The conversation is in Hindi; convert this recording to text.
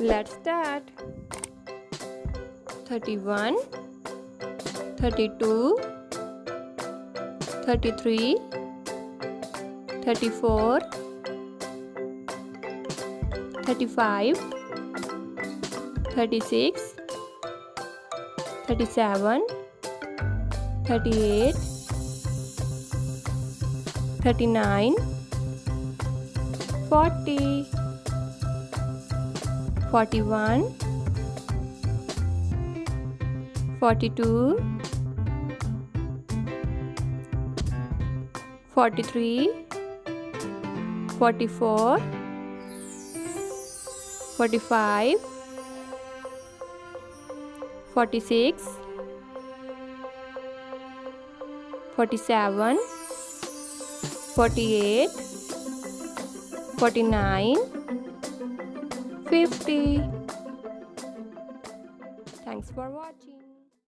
Let's start. 31, 32, 33, 34, 35, 36, 37, 38, 39, 40, 41, 42, 43, 44, 45, 46, 47, 48, 49, 50. Thanks for watching.